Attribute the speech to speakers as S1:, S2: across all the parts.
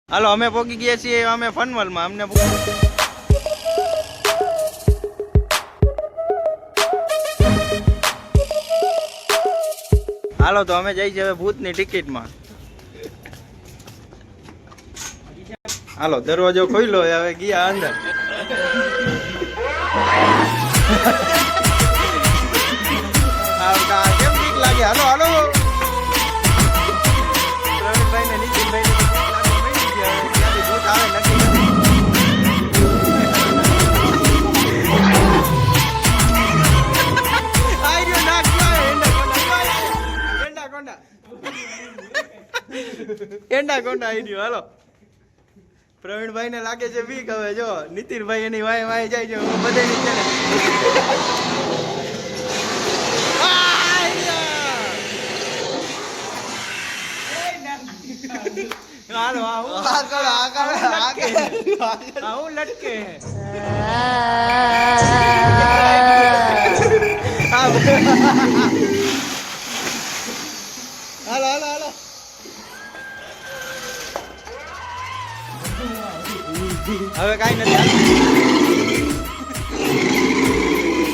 S1: હાલો અમે પોકી ગયા છીએ અમે ફનવલમાં અમને હાલો તો અમે જઈ છીએ ભૂતની ટિકિટમાં. હાલો દરવાજો ખોલ્યો હવે ગયા અંદર. કેમ ઠીક લાગે? હાલો હાલો પ્રવીણભાઈ ને નીતિનભાઈ એંડા કોંડા આવી ગયો. હાલો પ્રવીણભાઈ ને લાગે છે બીક. હવે જો નીતિનભાઈ એની વાય વાય જાય છે બધે નીચે હાલો આવું લટકે હાલો હાલો હાલો હવે કાઈ નથી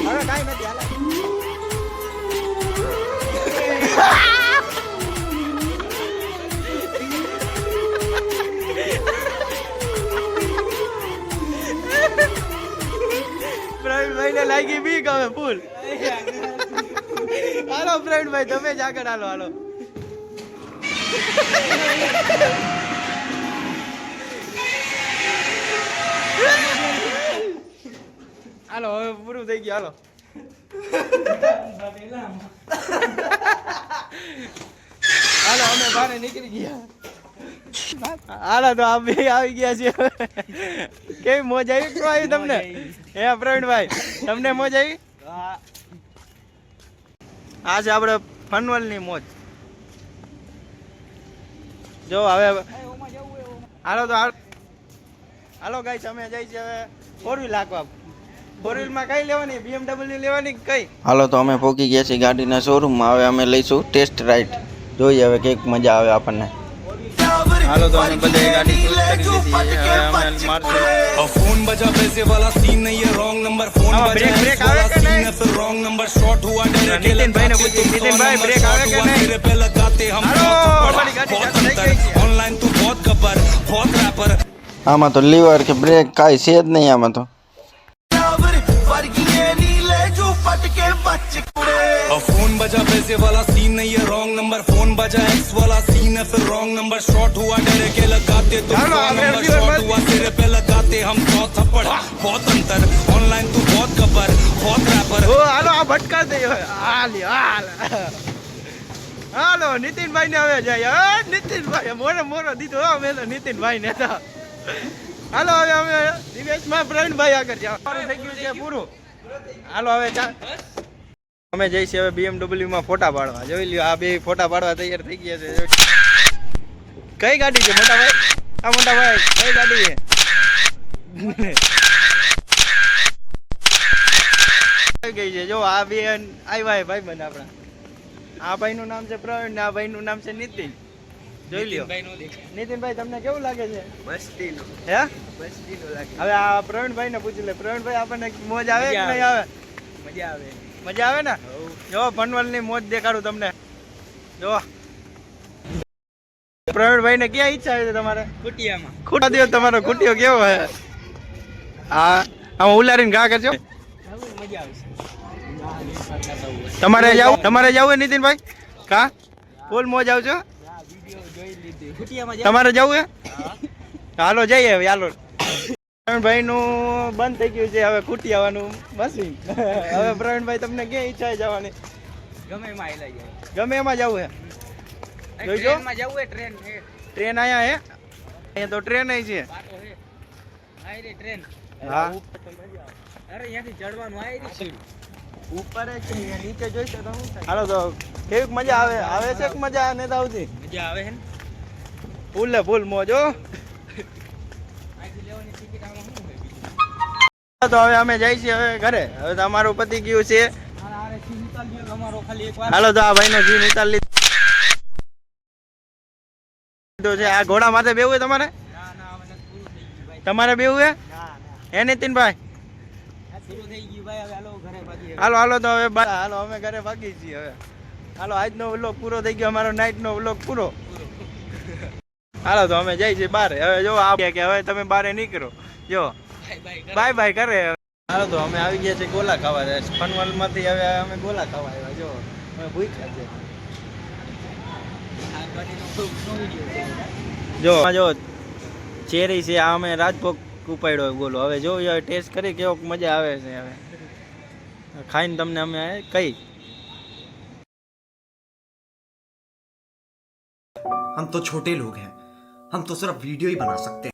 S1: હવે કાઈ નથી હાલ. પ્રવીણભાઈ ને લાગી બીક હવે ફૂલ. હાલો પ્રવીણભાઈ તમે જ આગળ હાલો હાલો. હાલો હવે પૂરું થઈ ગયું. હાલો અમે બહાર નીકળી ગયા. હાલો તો આ બે આવી ગયા છે. કેવી મોજ આવી? શું આવી તમને? હે પ્રવીણભાઈ તમને મોજ આવી? આ છે આપણે ફનવલની મોજ. જો હવે હાલો તો હાલો ગાઈસ અમે જઈ છે હવે 4 વ્હીલ હાંકવા. 4 વ્હીલમાં કઈ લેવાની? BMW લેવાની કઈ? હાલો તો અમે પહોંચી ગયા છીએ ગાડીના શોરૂમમાં. હવે અમે લઈશું ટેસ્ટ રાઈડ. જોઈએ હવે કઈક મજા આવે આપણને. હાલો તો અમે બધે ગાડી ચૂઝ કરી દીધી છે. હવે અમે મારશું.
S2: फोन बजा पैसे वाला सीन नहीं है रॉन्ग नंबर फोन बजा
S1: ब्रेक આવે કે નહીં?
S2: फिर रॉन्ग नंबर शॉट हुआ डायरेक्ट
S1: નીતિનભાઈ ने पूछी નીતિનભાई ब्रेक આવે કે નહીં?
S2: तेरे पे लगाते हम
S1: हमारी गाड़ी
S2: बहुत
S1: चालू
S2: अंतर
S1: થઈ ગઈ છે.
S2: ऑनलाइन तू बहुत गब्बर बहुत रैपर
S3: આમાં તો લીવર કે બ્રેક કાંઈ છે જ નહીં આમાં તો.
S2: फोन बजा पैसे वाला सीन नहीं है रॉन्ग नंबर फोन बजा एक्स वाला सीन है फिर रॉन्ग नंबर शॉट हुआ डायरेक्ट लगाते तो
S1: हेलो,
S2: नंबर
S1: अभी
S2: शॉट
S1: बस-
S2: हुआ तेरे पे लगाते हम 100 थप्पड़ बहुत अंतर ऑनलाइन तू बहुत गब्बर बहुत रैपर
S1: ઓ હાલો આ ભટકા દે હવે. હાલ હાલો નીતિનભાઈ ને હવે જાય. નીતિનભાઈ મોરો મોરો દીધો અમે તો નીતિનભાઈ ને તો. હાલો હવે અમે દિવેશમાં પ્રવીણભાઈ આગળ જાવ. મારું થઈ ગયું છે પૂરું. હાલો હવે અમે જઈશું હવે BMW માં ફોટા પાડવા. જોઈ લ્યો આ બે ફોટા પાડવા તૈયાર થઈ ગયા છે. કઈ ગાડી છે મોટા ભાઈ? આ મોટા ભાઈ કઈ ગાડી છે? આવી ગઈ છે જો આ બે આવ્યા ભાઈ બંધ આપણા. આ ભાઈ નું નામ છે પ્રવીણ ને આ ભાઈ નું નામ છે નીતિન. જોઈ લ્યો નીતિનભાઈ તમને કેવું લાગે છે?
S4: મસ્તીનું
S1: હે
S4: લાગે.
S1: હવે આ પ્રવીણભાઈ ને પૂછી લે. પ્રવીણભાઈ આપણને મોજ આવે કે નહીં આવે?
S4: મજા આવે.
S1: મજા આવે ને? જો ફનવલ ની મોજ દેખાડું તમને. જો પ્રવીણભાઈ ને ક્યાં ઈચ્છા છે તમારે?
S4: કુટિયામાં.
S1: ખૂટા દો તમારો ખૂટ્યો કેવો હે? હા આમાં ઉલારીને ઘા કરજો.
S4: મજા આવશે.
S1: તમારે જવું નીતિનભાઈ? કા ફૂલ મોજ આવજો.
S4: વિડિયો જોઈ લીધી. કુટિયામાં
S1: તમારે જવું હે? હાલો જઈએ હવે હાલો. પ્રવીણભાઈ નું બંધ થઈ ગયું છે હવે ખૂટી આવવાનું મશીન. હવે પ્રવીણભાઈ તમને ક્યાં ઈચ્છા છે જવાની?
S4: ગમે એમાં આયલા જાય.
S1: ગમે એમાં જવું હે? જોઈજો.
S4: ટ્રેનમાં જવું હોય ટ્રેન હે.
S1: ટ્રેન આયા હે? અહીંયા તો ટ્રેન છે.
S4: પાટો હે. આયરી ટ્રેન.
S1: હા
S4: અરે અહીંયાથી ચડવાનું આયરી સીડી.
S1: ઉપર જ છે નીચે જોઈશે તો શું થાય? હાલો તો કેવી મજા આવે? આવે છે કે મજા ને તો આવતી?
S4: મજા આવે હે ને.
S1: ફૂલ ને ફૂલ મોજ હો.
S4: અહીંથી લેવાની ટિકિટ આમાં શું હોય?
S1: તો હવે અમે જઈએ છીએ હવે ઘરે. હવે તો અમારું પતિ ગયું છે.
S4: આરે સીન ઉતારી લ્યો તમારો ખાલી એક વાર.
S1: હાલો તો આ ભાઈ નો જીવ ઉતારી લીધો છે. આ ઘોડા માથે બેવું તમારે?
S4: ના
S1: તમારે બેવું હે નીતિનભાઈ?
S4: શરૂ થઈ ગયું ભાઈ, હવે હાલો ઘરે ભાગીએ.
S1: હાલો હાલો તો હવે હાલો અમે ઘરે ભાગી છીએ હવે. હાલો આજનો વ્લોગ પૂરો થઈ ગયો, અમારો નાઈટનો વ્લોગ પૂરો. હાલો તો અમે જઈએ છીએ બારે. હવે જો આ કે હવે તમે બારે નીકળો, જો બાય બાય કરે. હાલો તો અમે આવી ગયા છે ગોલા ખાવા. ફનવલમાંથી હવે અમે ગોલા ખાવા આવ્યા. જો અમે ભૂખ્યા છે. જો જો ચેરી છે, આ અમે રાજભોગ ઉપાડ્યો ગોલો. હવે જો ટેસ્ટ કરી કેવો મજા આવે છે. હવે ખાઈને તમને અમે કઈ.
S5: हम तो छोटे लोग हैं, हम तो सिर्फ वीडियो ही बना सकते हैं।